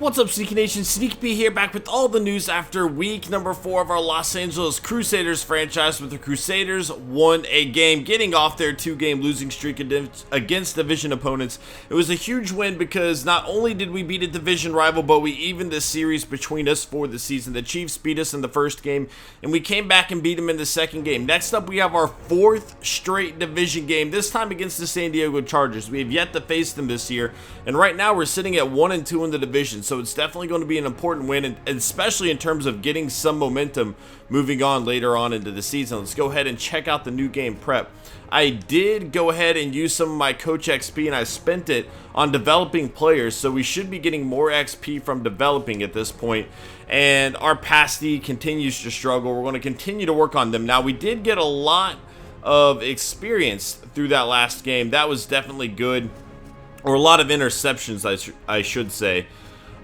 What's up, Sneaky Nation? SnEaKyPxx here, back with all the news after week number 4 of our Los Angeles Crusaders franchise, with the Crusaders won a game, getting off their 2-game losing streak against division opponents. It was a huge win because not only did we beat a division rival, but we evened the series between us for the season. The Chiefs beat us in the first game, and we came back and beat them in the second game. Next up, we have our 4th straight division game, this time against the San Diego Chargers. We have yet to face them this year, and right now we're sitting at 1-2 in the division. So it's definitely going to be an important win, and especially in terms of getting some momentum moving on later on into the season. Let's go ahead and check out the new game prep. I did go ahead and use some of my Coach XP, and I spent it on developing players, so we should be getting more XP from developing at this point. And our pass D continues to struggle. We're going to continue to work on them. Now, we did get a lot of experience through that last game. That was definitely good, or a lot of interceptions, I should say.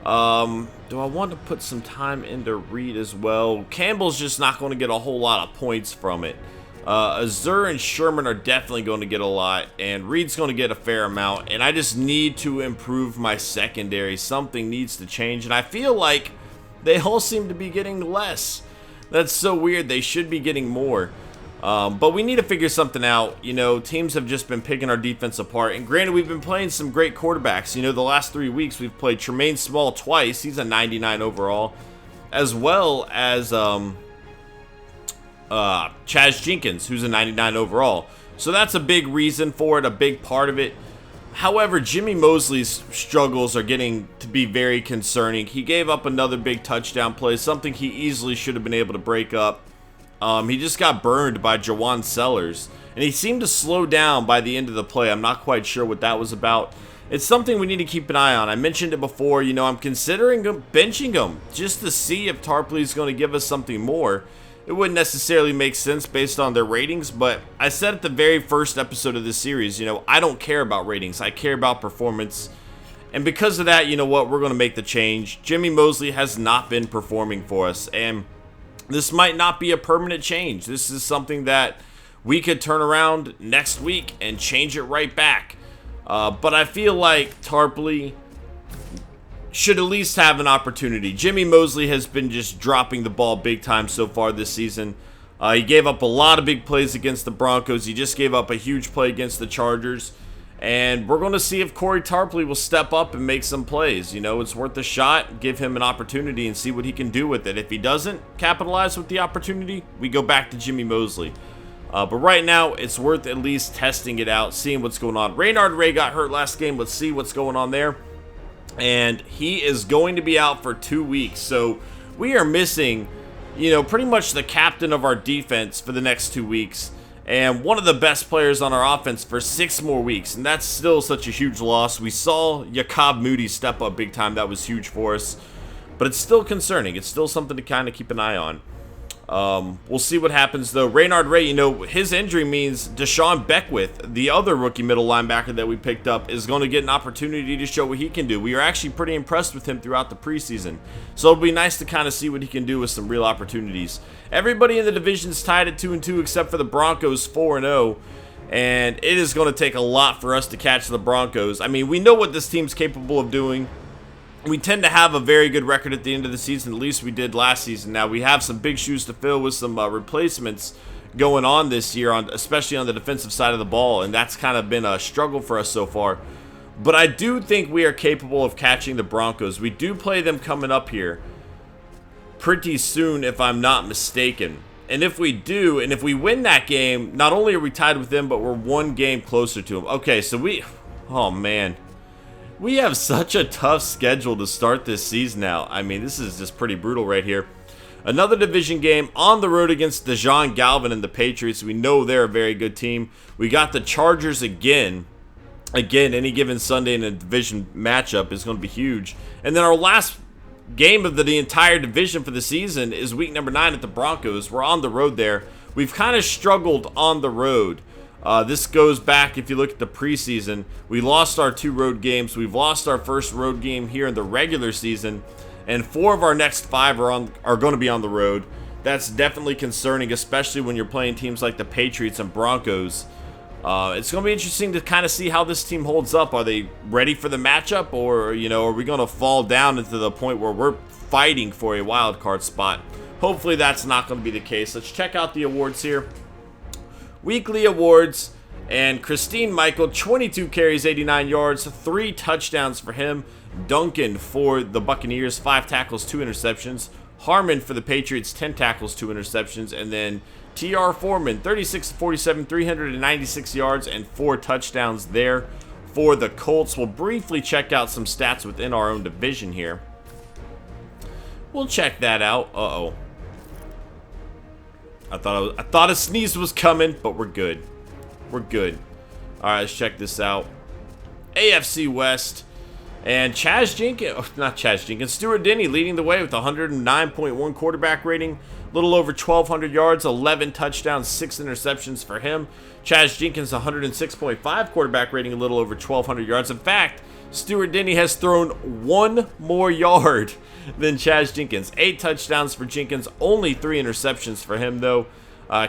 Do I want to put some time into Reed as well? Campbell's just not going to get a whole lot of points from it. Azur and Sherman are definitely going to get a lot, and Reed's going to get a fair amount, and I just need to improve my secondary. Something needs to change, and I feel like they all seem to be getting less. That's so weird. They should be getting more. But we need to figure something out. You know, teams have just been picking our defense apart. And granted, we've been playing some great quarterbacks. You know, the last 3 weeks we've played Tremaine Small twice. He's a 99 overall. As well as Chaz Jenkins, who's a 99 overall. So that's a big reason for it, a big part of it. However, Jimmy Mosley's struggles are getting to be very concerning. He gave up another big touchdown play, something he easily should have been able to break up. He just got burned by Jawan Sellers, and he seemed to slow down by the end of the play. I'm not quite sure what that was about. It's something we need to keep an eye on. I mentioned it before, you know, I'm considering benching him just to see if Tarpley's going to give us something more. It wouldn't necessarily make sense based on their ratings, but I said at the very first episode of this series, you know, I don't care about ratings. I care about performance. And because of that, you know what, we're going to make the change. Jimmy Mosley has not been performing for us, and this might not be a permanent change. This is something that we could turn around next week and change it right back. But I feel like Tarpley should at least have an opportunity. Jimmy Mosley has been just dropping the ball big time so far this season. He gave up a lot of big plays against the Broncos. He just gave up a huge play against the Chargers. And we're going to see if Corey Tarpley will step up and make some plays. You know, it's worth a shot. Give him an opportunity and see what he can do with it. If he doesn't capitalize with the opportunity, we go back to Jimmy Mosley. But right now, it's worth at least testing it out, seeing what's going on. Reynard Ray got hurt last game. Let's see what's going on there. And he is going to be out for 2 weeks. So we are missing, you know, pretty much the captain of our defense for the next 2 weeks. And one of the best players on our offense for 6 more weeks. And that's still such a huge loss. We saw Jacob Moody step up big time. That was huge for us. But it's still concerning. It's still something to kind of keep an eye on. We'll see what happens, though. Reynard Ray, you know, his injury means Deshaun Beckwith, the other rookie middle linebacker that we picked up, is going to get an opportunity to show what he can do. We are actually pretty impressed with him throughout the preseason. So it'll be nice to kind of see what he can do with some real opportunities. Everybody in the division is tied at 2-2 except for the Broncos, 4-0. And it is going to take a lot for us to catch the Broncos. I mean, we know what this team's capable of doing. We tend to have a very good record at the end of the season, at least we did last season. Now, we have some big shoes to fill with some replacements going on this year, especially on the defensive side of the ball, and that's kind of been a struggle for us so far. But I do think we are capable of catching the Broncos. We do play them coming up here pretty soon, if I'm not mistaken. And if we do, and if we win that game, not only are we tied with them, but we're 1 game closer to them. Okay, so oh man. We have such a tough schedule to start this season now. I mean, this is just pretty brutal right here. Another division game on the road against DeJon Galvin and the Patriots. We know they're a very good team. We got the Chargers again. Again, any given Sunday in a division matchup is going to be huge. And then our last game of the entire division for the season is week number 9 at the Broncos. We're on the road there. We've kind of struggled on the road. This goes back, if you look at the preseason, we lost our 2 road games. We've lost our first road game here in the regular season, and 4 of our next 5 are going to be on the road. That's definitely concerning, especially when you're playing teams like the Patriots and Broncos. It's going to be interesting to kind of see how this team holds up. Are they ready for the matchup, or, you know, are we going to fall down into the point where we're fighting for a wild card spot? Hopefully that's not going to be the case. Let's check out the awards here. Weekly awards, and Christine Michael, 22 carries, 89 yards, 3 touchdowns for him. Duncan for the Buccaneers, 5 tackles, 2 interceptions. Harmon for the Patriots, 10 tackles, 2 interceptions. And then T.R. Foreman, 36-47, 396 yards, and 4 touchdowns there for the Colts. We'll briefly check out some stats within our own division here. We'll check that out. Uh-oh. I thought a sneeze was coming, but we're good. We're good. All right, let's check this out. AFC West. And Stuart Denny leading the way with 109.1 quarterback rating, a little over 1,200 yards, 11 touchdowns, 6 interceptions for him. Chaz Jenkins, 106.5 quarterback rating, a little over 1,200 yards. In fact, Stuart Denny has thrown 1 more yard than Chaz Jenkins. 8 touchdowns for Jenkins, only 3 interceptions for him, though.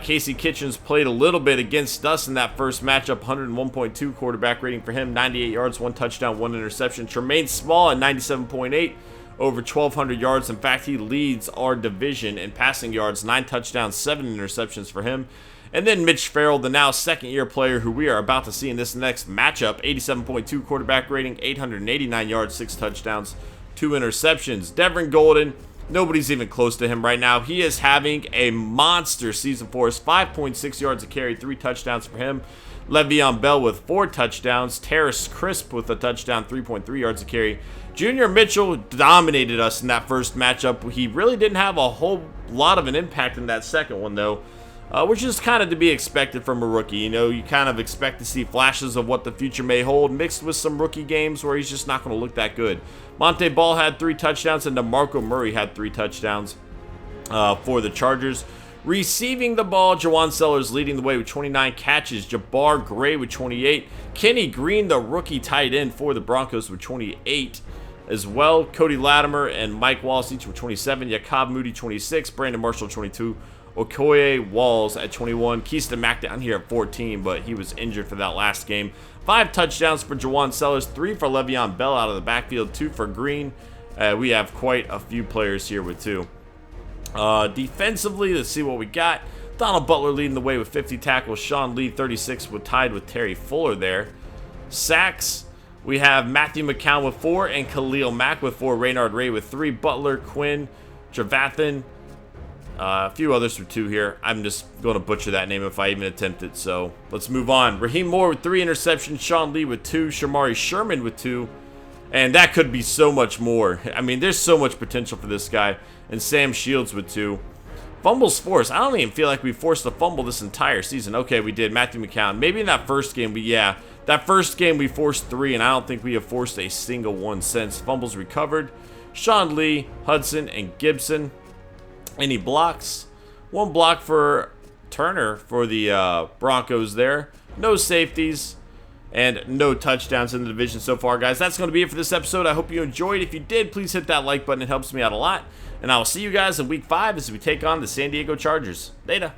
Casey Kitchens played a little bit against us in that first matchup. 101.2 quarterback rating for him, 98 yards, 1 touchdown, 1 interception. Tremaine Small at 97.8, over 1,200 yards. In fact, he leads our division in passing yards, 9 touchdowns, 7 interceptions for him. And then Mitch Farrell, the now second-year player who we are about to see in this next matchup, 87.2 quarterback rating, 889 yards, 6 touchdowns, 2 interceptions. Devin Golden, nobody's even close to him right now. He is having a monster season for us. 5.6 yards a carry, 3 touchdowns for him. Le'Veon Bell with 4 touchdowns. Terrace Crisp with a touchdown, 3.3 yards a carry. Junior Mitchell dominated us in that first matchup. He really didn't have a whole lot of an impact in that second one, though, which is kind of to be expected from a rookie. You know, you kind of expect to see flashes of what the future may hold, mixed with some rookie games where he's just not going to look that good. Monte Ball had 3 touchdowns, and DeMarco Murray had 3 touchdowns for the Chargers. Receiving the ball, Jawan Sellers leading the way with 29 catches. Jabbar Gray with 28. Kenny Green, the rookie tight end for the Broncos, with 28 as well. Cody Latimer and Mike Wallace each with 27. Yacob Moody, 26. Brandon Marshall, 22. Okoye Walls at 21. Keyston Mack down here at 14, but he was injured for that last game. 5 touchdowns for Jawan Sellers, 3 for Le'Veon Bell out of the backfield, 2 for Green. We have quite a few players here with 2. Defensively, let's see what we got. Donald Butler leading the way with 50 tackles. Sean Lee, 36, tied with Terry Fuller there. Sacks, we have Matthew McCown with 4 and Khalil Mack with 4. Raynard Ray with 3. Butler, Quinn, Trevathan, a few others with 2 here. I'm just going to butcher that name if I even attempt it, so let's move on. Raheem Moore with 3 interceptions. Sean Lee with 2. Shamari Sherman with 2. And that could be so much more. I mean, there's so much potential for this guy. And Sam Shields with 2. Fumbles forced. I don't even feel like we forced a fumble this entire season. Okay, we did. Matthew McCown. Maybe in that first game, that first game we forced 3, and I don't think we have forced a single one since. Fumbles recovered. Sean Lee, Hudson, and Gibson. Any blocks? 1 block for Turner for the Broncos there. No safeties and no touchdowns in the division so far, guys. That's going to be it for this episode. I hope you enjoyed. If you did, please hit that like button. It helps me out a lot. And I will see you guys in Week 5 as we take on the San Diego Chargers. Later.